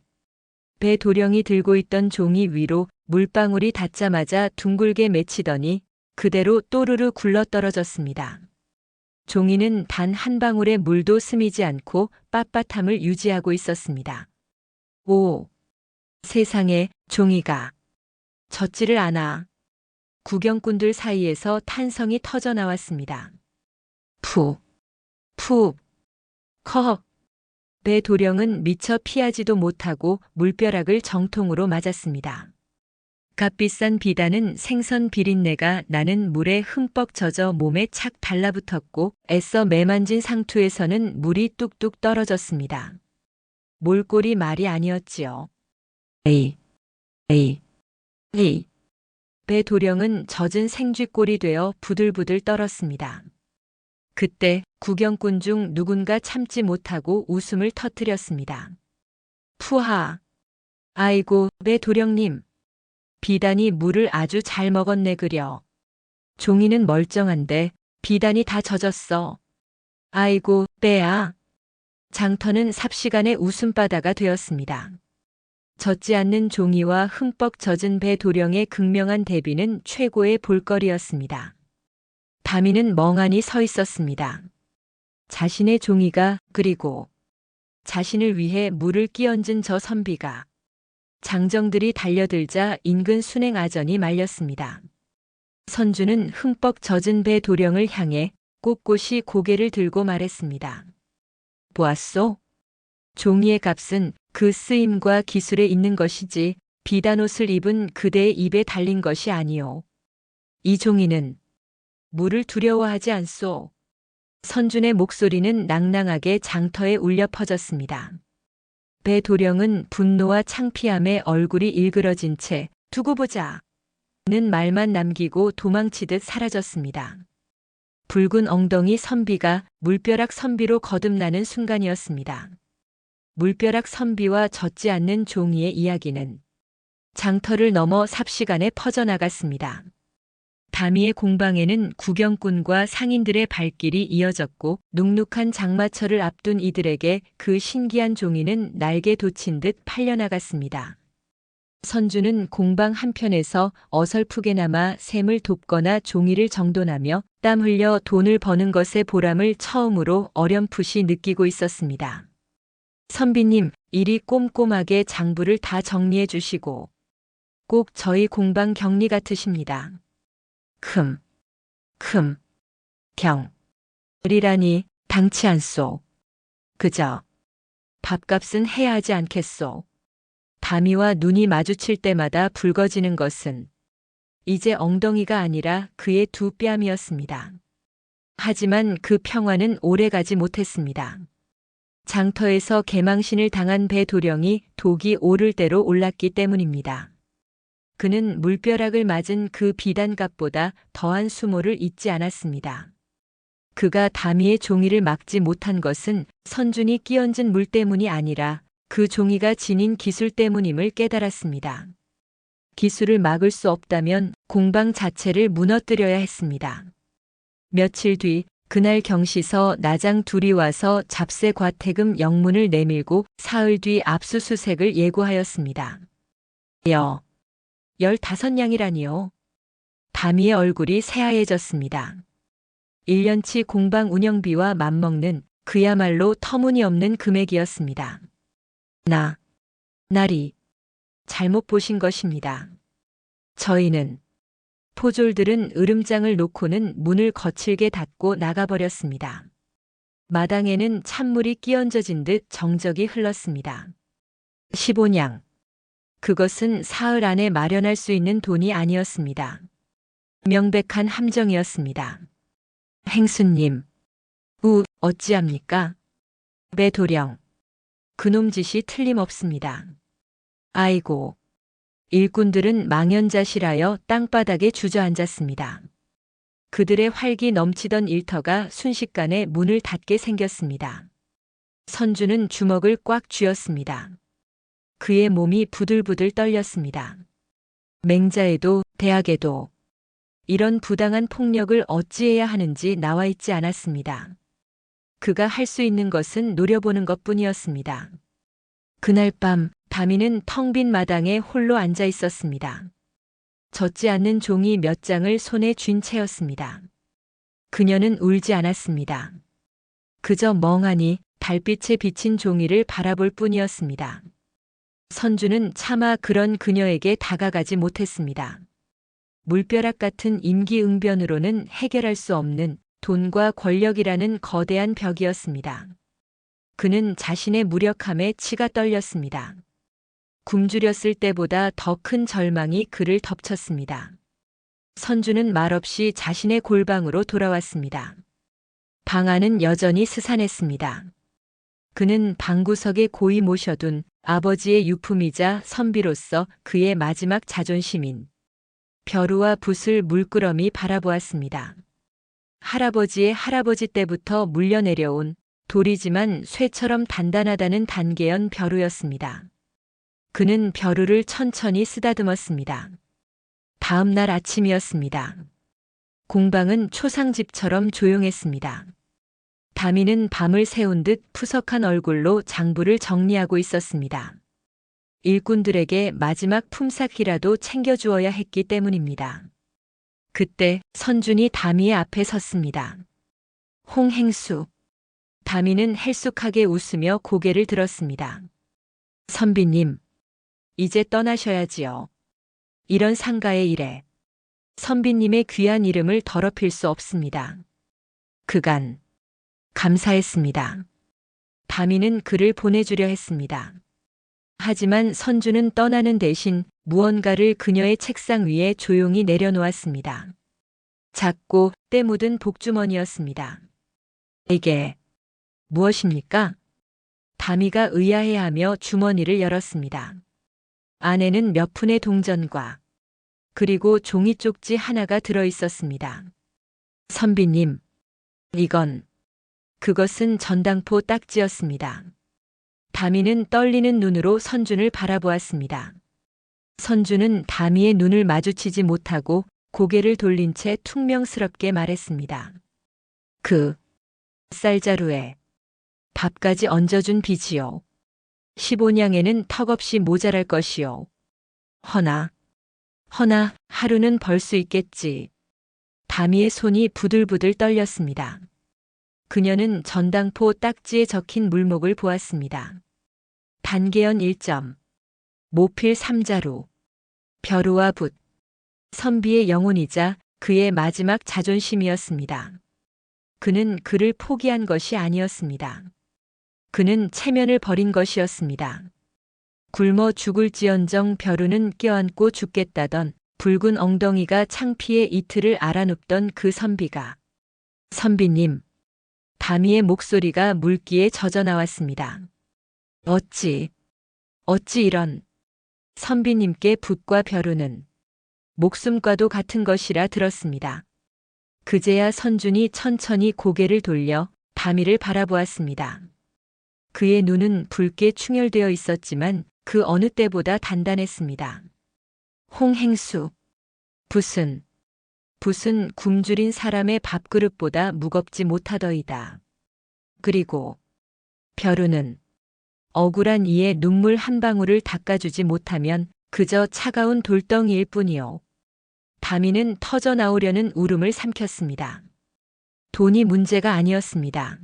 배 도령이 들고 있던 종이 위로 물방울이 닿자마자 둥글게 맺히더니 그대로 또르르 굴러떨어졌습니다. 종이는 단 한 방울의 물도 스미지 않고 빳빳함을 유지하고 있었습니다. 오! 세상에, 종이가 젖지를 않아. 구경꾼들 사이에서 탄성이 터져 나왔습니다. 푸, 푸, 커. 배 도령은 미처 피하지도 못하고 물벼락을 정통으로 맞았습니다. 값비싼 비단은 생선 비린내가 나는 물에 흠뻑 젖어 몸에 착 달라붙었고 애써 매만진 상투에서는 물이 뚝뚝 떨어졌습니다. 몰골이 말이 아니었지요. 에이, 에이, 에이. 배 도령은 젖은 생쥐꼴이 되어 부들부들 떨었습니다. 그때 구경꾼 중 누군가 참지 못하고 웃음을 터뜨렸습니다. 푸하! 아이고, 배 도령님. 비단이 물을 아주 잘 먹었네 그려. 종이는 멀쩡한데 비단이 다 젖었어. 아이고, 배야. 장터는 삽시간에 웃음바다가 되었습니다. 젖지 않는 종이와 흠뻑 젖은 배 도령의 극명한 대비는 최고의 볼거리였습니다. 다미는 멍하니 서 있었습니다. 자신의 종이가 그리고 자신을 위해 물을 끼얹은 저 선비가 장정들이 달려들자 인근 순행아전이 말렸습니다. 선주는 흠뻑 젖은 배 도령을 향해 꼿꼿이 고개를 들고 말했습니다. 보았소? 종이의 값은 그 쓰임과 기술에 있는 것이지 비단옷을 입은 그대의 입에 달린 것이 아니오. 이 종이는 물을 두려워하지 않소. 선준의 목소리는 낭낭하게 장터에 울려 퍼졌습니다. 배 도령은 분노와 창피함에 얼굴이 일그러진 채 두고 보자 는 말만 남기고 도망치듯 사라졌습니다. 붉은 엉덩이 선비가 물벼락 선비로 거듭나는 순간이었습니다. 물벼락 선비와 젖지 않는 종이의 이야기는 장터를 넘어 삽시간에 퍼져나갔습니다. 다미의 공방에는 구경꾼과 상인들의 발길이 이어졌고 눅눅한 장마철을 앞둔 이들에게 그 신기한 종이는 날개 돋친 듯 팔려나갔습니다. 선주는 공방 한편에서 어설프게나마 샘을 돕거나 종이를 정돈하며 땀 흘려 돈을 버는 것의 보람을 처음으로 어렴풋이 느끼고 있었습니다. 선비님, 이리 꼼꼼하게 장부를 다 정리해 주시고 꼭 저희 공방 격리 같으십니다. 리라니 당치 않소. 그저 밥값은 해야 하지 않겠소. 다미와 눈이 마주칠 때마다 붉어지는 것은 이제 엉덩이가 아니라 그의 두 뺨이었습니다. 하지만 그 평화는 오래가지 못했습니다. 장터에서 개망신을 당한 배 도령이 독이 오를 대로 올랐기 때문입니다. 그는 물벼락을 맞은 그 비단값보다 더한 수모를 잊지 않았습니다. 그가 다미의 종이를 막지 못한 것은 선준이 끼얹은 물 때문이 아니라 그 종이가 지닌 기술 때문임을 깨달았습니다. 기술을 막을 수 없다면 공방 자체를 무너뜨려야 했습니다. 며칠 뒤 그날 경시서 나장 둘이 와서 잡세 과태금 영문을 내밀고 사흘 뒤 압수수색을 예고하였습니다. 15냥이라니요. 다미의 얼굴이 새하얘졌습니다. 1년치 공방 운영비와 맞먹는 그야말로 터무니없는 금액이었습니다. 나리, 잘못 보신 것입니다. 저희는 포졸들은 으름장을 놓고는 문을 거칠게 닫고 나가버렸습니다. 마당에는 찬물이 끼얹어진 듯 정적이 흘렀습니다. 15냥. 그것은 사흘 안에 마련할 수 있는 돈이 아니었습니다. 명백한 함정이었습니다. 행수님, 어찌합니까? 배 도령. 그놈 짓이 틀림없습니다. 아이고. 일꾼들은 망연자실하여 땅바닥에 주저앉았습니다. 그들의 활기 넘치던 일터가 순식간에 문을 닫게 생겼습니다. 선주는 주먹을 꽉 쥐었습니다. 그의 몸이 부들부들 떨렸습니다. 맹자에도 대학에도 이런 부당한 폭력을 어찌해야 하는지 나와 있지 않았습니다. 그가 할 수 있는 것은 노려보는 것뿐이었습니다. 그날 밤 다미는 텅 빈 마당에 홀로 앉아 있었습니다. 젖지 않는 종이 몇 장을 손에 쥔 채였습니다. 그녀는 울지 않았습니다. 그저 멍하니 달빛에 비친 종이를 바라볼 뿐이었습니다. 선주는 차마 그런 그녀에게 다가가지 못했습니다. 물벼락 같은 임기응변으로는 해결할 수 없는 돈과 권력이라는 거대한 벽이었습니다. 그는 자신의 무력함에 치가 떨렸습니다. 굶주렸을 때보다 더 큰 절망이 그를 덮쳤습니다. 선주는 말없이 자신의 골방으로 돌아왔습니다. 방 안은 여전히 스산했습니다. 그는 방구석에 고이 모셔둔 아버지의 유품이자 선비로서 그의 마지막 자존심인 벼루와 붓을 물끄러미 바라보았습니다. 할아버지의 할아버지 때부터 물려내려온 돌이지만 쇠처럼 단단하다는 단계연 벼루였습니다. 그는 벼루를 천천히 쓰다듬었습니다. 다음 날 아침이었습니다. 공방은 초상집처럼 조용했습니다. 다미는 밤을 새운 듯 푸석한 얼굴로 장부를 정리하고 있었습니다. 일꾼들에게 마지막 품삯이라도 챙겨주어야 했기 때문입니다. 그때 선준이 다미의 앞에 섰습니다. 홍행수. 다미는 헬쑥하게 웃으며 고개를 들었습니다. 선비님, 이제 떠나셔야지요. 이런 상가의 일에 선비님의 귀한 이름을 더럽힐 수 없습니다. 그간 감사했습니다. 다미는 그를 보내주려 했습니다. 하지만 선주는 떠나는 대신 무언가를 그녀의 책상 위에 조용히 내려놓았습니다. 작고 때 묻은 복주머니였습니다. 이게 무엇입니까? 다미가 의아해하며 주머니를 열었습니다. 안에는 몇 푼의 동전과 그리고 종이 쪽지 하나가 들어 있었습니다. 선비님, 그것은 전당포 딱지였습니다. 다미는 떨리는 눈으로 선준을 바라보았습니다. 선준은 다미의 눈을 마주치지 못하고 고개를 돌린 채 퉁명스럽게 말했습니다. 그 쌀자루에 밥까지 얹어준 빚이요. 15냥에는 턱없이 모자랄 것이요. 허나 하루는 벌 수 있겠지. 다미의 손이 부들부들 떨렸습니다. 그녀는 전당포 딱지에 적힌 물목을 보았습니다. 단계연 1점, 모필 3자루, 벼루와 붓, 선비의 영혼이자 그의 마지막 자존심이었습니다. 그는 그를 포기한 것이 아니었습니다. 그는 체면을 버린 것이었습니다. 굶어 죽을지언정 벼루는 껴안고 죽겠다던 붉은 엉덩이가 창피해 이틀을 알아눕던 그 선비가 선비님, 다미의 목소리가 물기에 젖어 나왔습니다. 어찌 이런 선비님께 붓과 벼루는 목숨과도 같은 것이라 들었습니다. 그제야 선준이 천천히 고개를 돌려 다미를 바라보았습니다. 그의 눈은 붉게 충혈되어 있었지만 그 어느 때보다 단단했습니다. 홍행수. 붓은 굶주린 사람의 밥그릇보다 무겁지 못하더이다. 그리고 벼루는 억울한 이의 눈물 한 방울을 닦아주지 못하면 그저 차가운 돌덩이일 뿐이요. 다미는 터져 나오려는 울음을 삼켰습니다. 돈이 문제가 아니었습니다.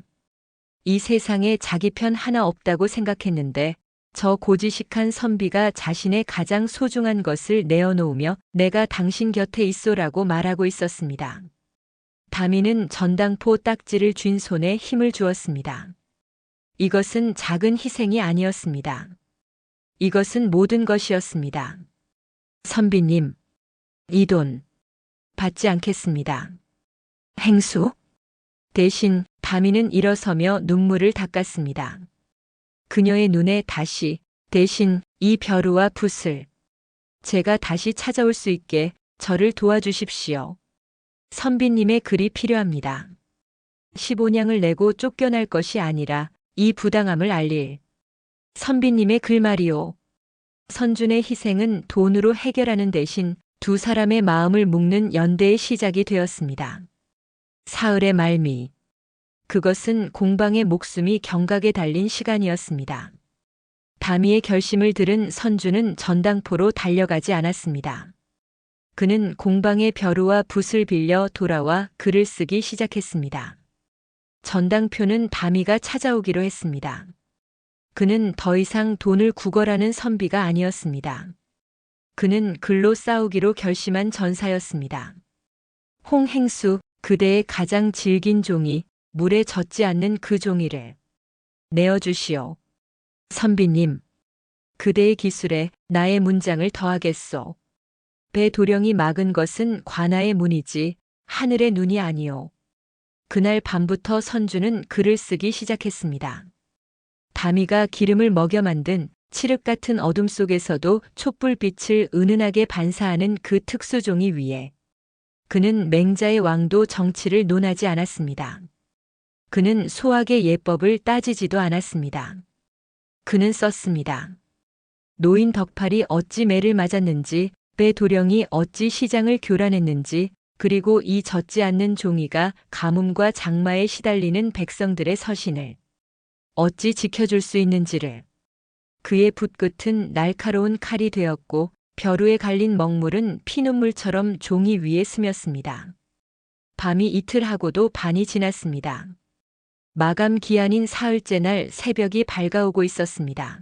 이 세상에 자기 편 하나 없다고 생각했는데 저 고지식한 선비가 자신의 가장 소중한 것을 내어놓으며 내가 당신 곁에 있소라고 말하고 있었습니다. 다미는 전당포 딱지를 쥔 손에 힘을 주었습니다. 이것은 작은 희생이 아니었습니다. 이것은 모든 것이었습니다. 선비님, 이 돈 받지 않겠습니다. 행수? 대신 다미는 일어서며 눈물을 닦았습니다. 그녀의 눈에 다시 대신 이 벼루와 붓을 제가 다시 찾아올 수 있게 저를 도와주십시오. 선비님의 글이 필요합니다. 15냥을 내고 쫓겨날 것이 아니라 이 부당함을 알릴 선비님의 글 말이오. 선준의 희생은 돈으로 해결하는 대신 두 사람의 마음을 묶는 연대의 시작이 되었습니다. 사흘의 말미. 그것은 공방의 목숨이 경각에 달린 시간이었습니다. 다미의 결심을 들은 선주는 전당포로 달려가지 않았습니다. 그는 공방의 벼루와 붓을 빌려 돌아와 글을 쓰기 시작했습니다. 전당표는 다미가 찾아오기로 했습니다. 그는 더 이상 돈을 구걸하는 선비가 아니었습니다. 그는 글로 싸우기로 결심한 전사였습니다. 홍행수, 그대의 가장 질긴 종이, 물에 젖지 않는 그 종이를 내어주시오. 선비님, 그대의 기술에 나의 문장을 더하겠소. 배도령이 막은 것은 관아의 문이지 하늘의 눈이 아니오. 그날 밤부터 선주는 글을 쓰기 시작했습니다. 다미가 기름을 먹여 만든 칠흑 같은 어둠 속에서도 촛불빛을 은은하게 반사하는 그 특수종이 위에 그는 맹자의 왕도 정치를 논하지 않았습니다. 그는 소학의 예법을 따지지도 않았습니다. 그는 썼습니다. 노인 덕팔이 어찌 매를 맞았는지, 배도령이 어찌 시장을 교란했는지, 그리고 이 젖지 않는 종이가 가뭄과 장마에 시달리는 백성들의 서신을 어찌 지켜줄 수 있는지를. 그의 붓끝은 날카로운 칼이 되었고 벼루에 갈린 먹물은 피눈물처럼 종이 위에 스쳤습니다. 밤이 이틀 하고도 반이 지났습니다. 마감 기한인 사흘째 날 새벽이 밝아오고 있었습니다.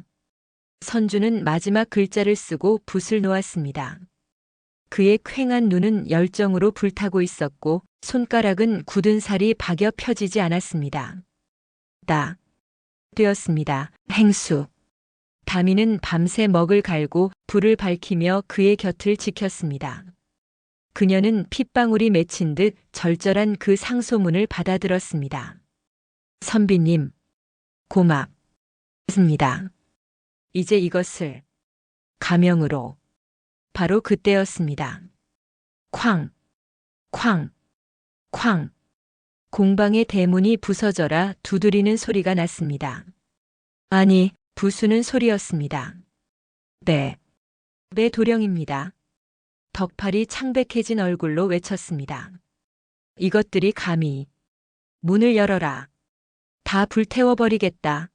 선주는 마지막 글자를 쓰고 붓을 놓았습니다. 그의 퀭한 눈은 열정으로 불타고 있었고 손가락은 굳은 살이 박여 펴지지 않았습니다. 다 되었습니다. 행수. 다미는 밤새 먹을 갈고 불을 밝히며 그의 곁을 지켰습니다. 그녀는 핏방울이 맺힌 듯 절절한 그 상소문을 받아들었습니다. 선비님, 고맙습니다. 이제 이것을 가명으로. 바로 그때였습니다. 쾅, 쾅, 쾅. 공방의 대문이 부서져라 두드리는 소리가 났습니다. 아니, 부수는 소리였습니다. 네, 배도령입니다. 덕팔이 창백해진 얼굴로 외쳤습니다. 이것들이 감히 문을 열어라. 다 불태워버리겠다.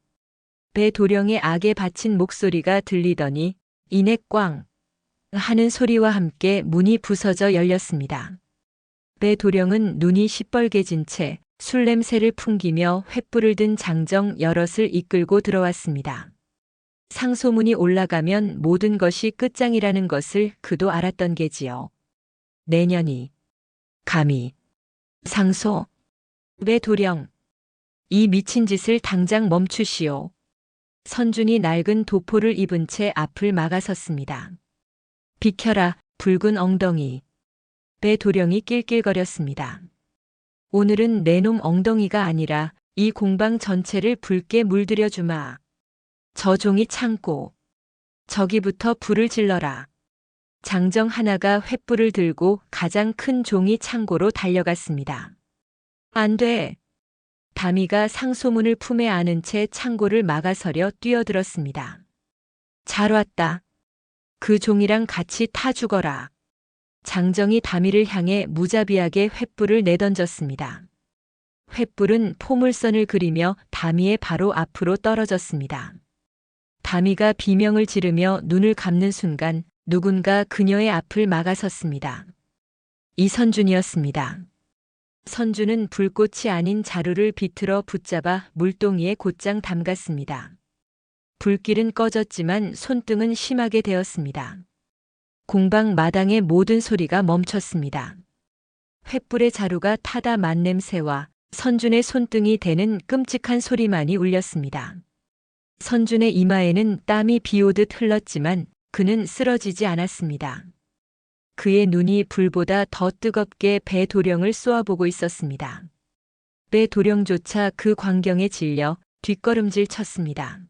배도령의 악에 바친 목소리가 들리더니 이내 꽝 하는 소리와 함께 문이 부서져 열렸습니다. 배도령은 눈이 시뻘개진 채 술 냄새를 풍기며 횃불을 든 장정 여럿을 이끌고 들어왔습니다. 상소문이 올라가면 모든 것이 끝장이라는 것을 그도 알았던 게지요. 내년이 감히 상소. 배도령, 이 미친 짓을 당장 멈추시오. 선준이 낡은 도포를 입은 채 앞을 막아섰습니다. 비켜라, 붉은 엉덩이. 배도령이 낄낄거렸습니다. 오늘은 내 놈 엉덩이가 아니라 이 공방 전체를 붉게 물들여 주마. 저 종이 창고. 저기부터 불을 질러라. 장정 하나가 횃불을 들고 가장 큰 종이 창고로 달려갔습니다. 안 돼. 다미가 상소문을 품에 안은 채 창고를 막아서려 뛰어들었습니다. 잘 왔다. 그 종이랑 같이 타 죽어라. 장정이 다미를 향해 무자비하게 횃불을 내던졌습니다. 횃불은 포물선을 그리며 다미의 바로 앞으로 떨어졌습니다. 다미가 비명을 지르며 눈을 감는 순간 누군가 그녀의 앞을 막아섰습니다. 이선준이었습니다. 선준은 불꽃이 아닌 자루를 비틀어 붙잡아 물동이에 곧장 담갔습니다. 불길은 꺼졌지만 손등은 심하게 되었습니다. 공방 마당의 모든 소리가 멈췄습니다. 횃불의 자루가 타다 만 냄새와 선준의 손등이 대는 끔찍한 소리만이 울렸습니다. 선준의 이마에는 땀이 비오듯 흘렀지만 그는 쓰러지지 않았습니다. 그의 눈이 불보다 더 뜨겁게 배도령을 쏘아보고 있었습니다. 배도령조차 그 광경에 질려 뒷걸음질 쳤습니다.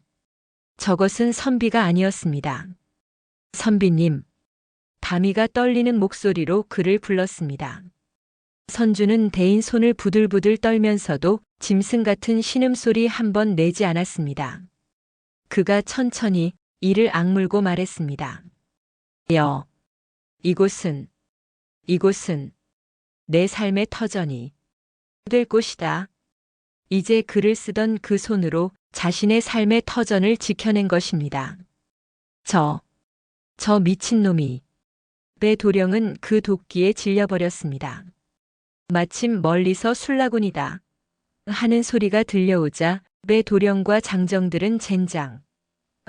저것은 선비가 아니었습니다. 선비님. 다미가 떨리는 목소리로 그를 불렀습니다. 선주는 대인 손을 부들부들 떨면서도 짐승 같은 신음소리 한 번 내지 않았습니다. 그가 천천히 이를 악물고 말했습니다. 이곳은 내 삶의 터전이 될 곳이다. 이제 글을 쓰던 그 손으로 자신의 삶의 터전을 지켜낸 것입니다. 저 미친놈이. 배도령은 그 도끼에 질려버렸습니다. 마침 멀리서 술라군이다 하는 소리가 들려오자 배도령과 장정들은 젠장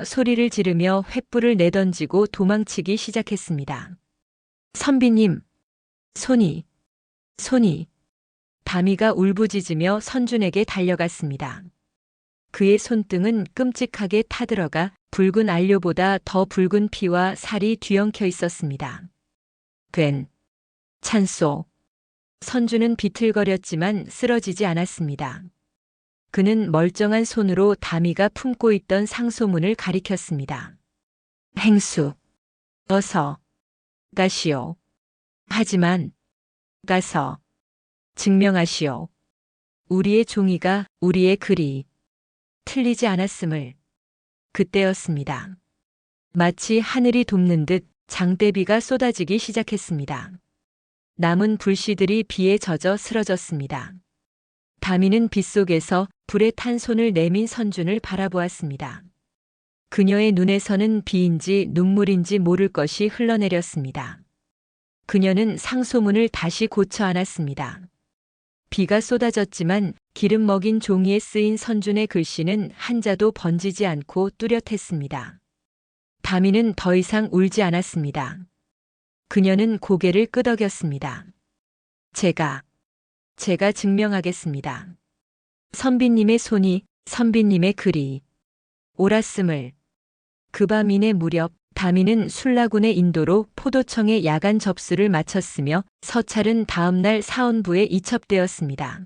소리를 지르며 횃불을 내던지고 도망치기 시작했습니다. 선비님, 손이. 다미가 울부짖으며 선준에게 달려갔습니다. 그의 손등은 끔찍하게 타들어가 붉은 안료보다 더 붉은 피와 살이 뒤엉켜 있었습니다. 찬소. 선준은 비틀거렸지만 쓰러지지 않았습니다. 그는 멀쩡한 손으로 다미가 품고 있던 상소문을 가리켰습니다. 행수. 어서. 가시오. 하지만. 가서. 증명하시오. 우리의 종이가 우리의 글이 틀리지 않았음을. 그때였습니다. 마치 하늘이 돕는 듯 장대비가 쏟아지기 시작했습니다. 남은 불씨들이 비에 젖어 쓰러졌습니다. 다미는 빗속에서 불에 탄 손을 내민 선준을 바라보았습니다. 그녀의 눈에서는 비인지 눈물인지 모를 것이 흘러내렸습니다. 그녀는 상소문을 다시 고쳐 안았습니다. 비가 쏟아졌지만 기름 먹인 종이에 쓰인 선준의 글씨는 한자도 번지지 않고 뚜렷했습니다. 다미는 더 이상 울지 않았습니다. 그녀는 고개를 끄덕였습니다. 제가 증명하겠습니다. 선비님의 손이, 선비님의 글이 옳았음을. 그 밤 이내 무렵 다미는 술라군의 인도로 포도청에 야간 접수를 마쳤으며 서찰은 다음날 사원부에 이첩되었습니다.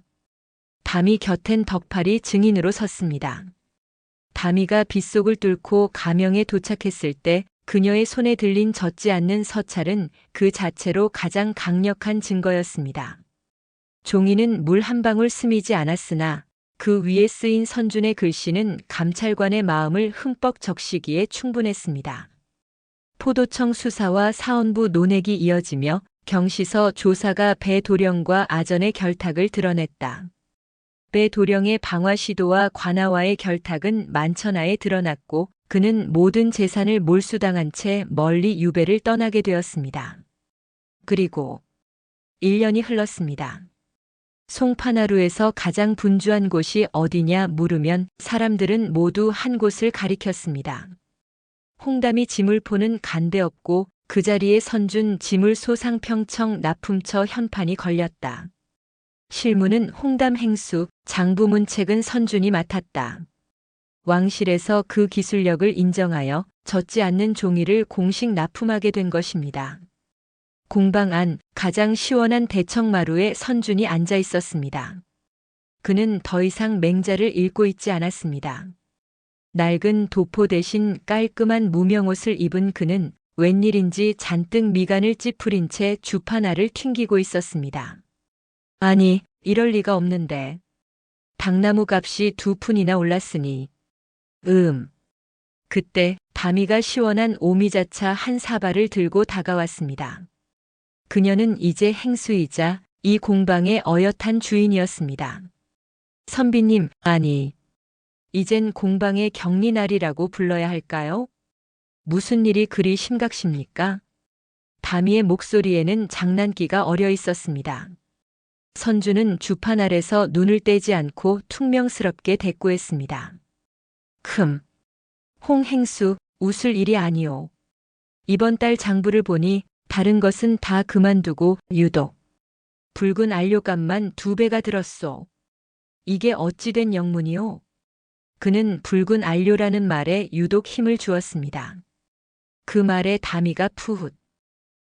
다미 곁엔 덕팔이 증인으로 섰습니다. 다미가 빗속을 뚫고 가명에 도착했을 때 그녀의 손에 들린 젖지 않는 서찰은 그 자체로 가장 강력한 증거였습니다. 종이는 물 한 방울 스미지 않았으나 그 위에 쓰인 선준의 글씨는 감찰관의 마음을 흠뻑 적시기에 충분했습니다. 포도청 수사와 사원부 논핵이 이어지며 경시서 조사가 배도령과 아전의 결탁을 드러냈다. 배도령의 방화 시도와 관아와의 결탁은 만천하에 드러났고 그는 모든 재산을 몰수당한 채 멀리 유배를 떠나게 되었습니다. 그리고 1년이 흘렀습니다. 송파나루에서 가장 분주한 곳이 어디냐 물으면 사람들은 모두 한 곳을 가리켰습니다. 홍담이 지물포는 간데없고 그 자리에 선준 지물소상평청 납품처 현판이 걸렸다. 실무는 홍담 행수, 장부문책은 선준이 맡았다. 왕실에서 그 기술력을 인정하여 젖지 않는 종이를 공식 납품하게 된 것입니다. 공방 안 가장 시원한 대청마루에 선준이 앉아 있었습니다. 그는 더 이상 맹자를 읽고 있지 않았습니다. 낡은 도포 대신 깔끔한 무명옷을 입은 그는 웬일인지 잔뜩 미간을 찌푸린 채 주판알을 튕기고 있었습니다. 아니, 이럴 리가 없는데. 당나무 값이 2푼이나 올랐으니. 그때 다미가 시원한 오미자차 한 사발을 들고 다가왔습니다. 그녀는 이제 행수이자 이 공방의 어엿한 주인이었습니다. 선비님, 아니, 이젠 공방의 격리날이라고 불러야 할까요? 무슨 일이 그리 심각십니까? 다미의 목소리에는 장난기가 어려 있었습니다. 선주는 주판 아래서 눈을 떼지 않고 퉁명스럽게 대꾸했습니다. 홍행수, 웃을 일이 아니오. 이번 달 장부를 보니 다른 것은 다 그만두고 유독 붉은 안료값만 2배가 들었소. 이게 어찌된 영문이오? 그는 붉은 안료라는 말에 유독 힘을 주었습니다. 그 말에 다미가 푸훗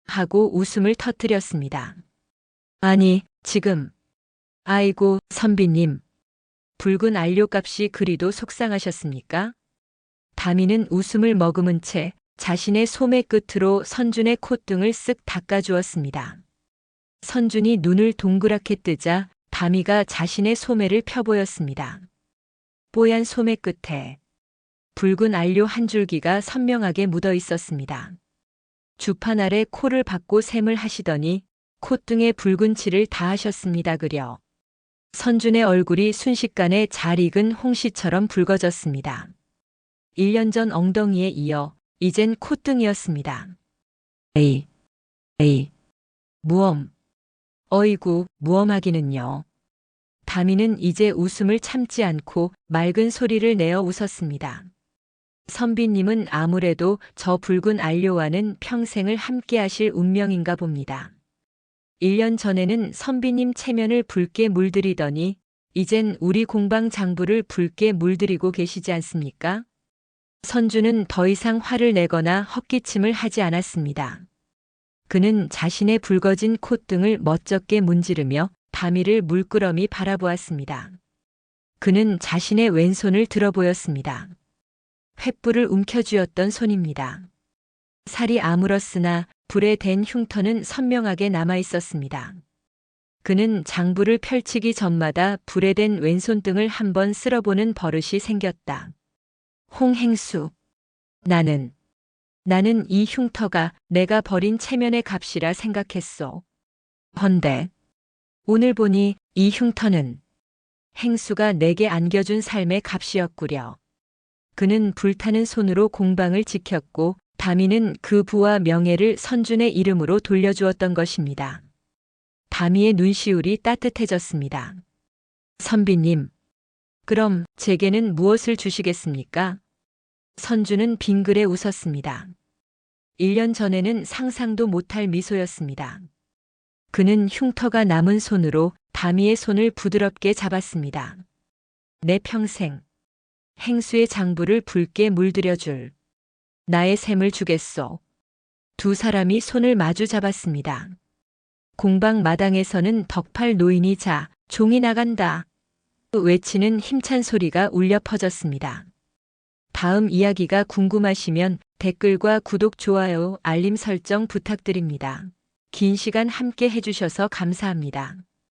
하고 웃음을 터뜨렸습니다. 아니, 지금. 아이고, 선비님. 붉은 안료값이 그리도 속상하셨습니까? 다미는 웃음을 머금은 채 자신의 소매 끝으로 선준의 콧등을 쓱 닦아주었습니다. 선준이 눈을 동그랗게 뜨자 다미가 자신의 소매를 펴보였습니다. 뽀얀 소매 끝에 붉은 안료 한 줄기가 선명하게 묻어 있었습니다. 주판 아래 코를 박고 샘을 하시더니 콧등에 붉은 칠을 다 하셨습니다. 그려. 선준의 얼굴이 순식간에 잘 익은 홍시처럼 붉어졌습니다. 1년 전 엉덩이에 이어 이젠 콧등이었습니다. 에이, 에이, 무엄. 어이구, 무엄하기는요. 다미는 이제 웃음을 참지 않고 맑은 소리를 내어 웃었습니다. 선비님은 아무래도 저 붉은 안료와는 평생을 함께 하실 운명인가 봅니다. 1년 전에는 선비님 체면을 붉게 물들이더니 이젠 우리 공방 장부를 붉게 물들이고 계시지 않습니까? 선주는 더 이상 화를 내거나 헛기침을 하지 않았습니다. 그는 자신의 붉어진 콧등을 멋쩍게 문지르며 다미를 물끄러미 바라보았습니다. 그는 자신의 왼손을 들어 보였습니다. 횃불을 움켜쥐었던 손입니다. 살이 아물었으나 불에 댄 흉터는 선명하게 남아 있었습니다. 그는 장부를 펼치기 전마다 불에 댄 왼손등을 한번 쓸어보는 버릇이 생겼다. 홍행수. 나는 이 흉터가 내가 버린 체면의 값이라 생각했소. 헌데 오늘 보니 이 흉터는 행수가 내게 안겨준 삶의 값이었구려. 그는 불타는 손으로 공방을 지켰고 다미는 그 부와 명예를 선준의 이름으로 돌려주었던 것입니다. 다미의 눈시울이 따뜻해졌습니다. 선비님, 그럼 제게는 무엇을 주시겠습니까? 선준은 빙그레 웃었습니다. 1년 전에는 상상도 못할 미소였습니다. 그는 흉터가 남은 손으로 다미의 손을 부드럽게 잡았습니다. 내 평생 행수의 장부를 붉게 물들여줄 나의 샘을 주겠소. 두 사람이 손을 마주 잡았습니다. 공방 마당에서는 덕팔 노인이 자, 종이 나간다. 외치는 힘찬 소리가 울려 퍼졌습니다. 다음 이야기가 궁금하시면 댓글과 구독, 좋아요, 알림 설정 부탁드립니다. 긴 시간 함께 해주셔서 감사합니다.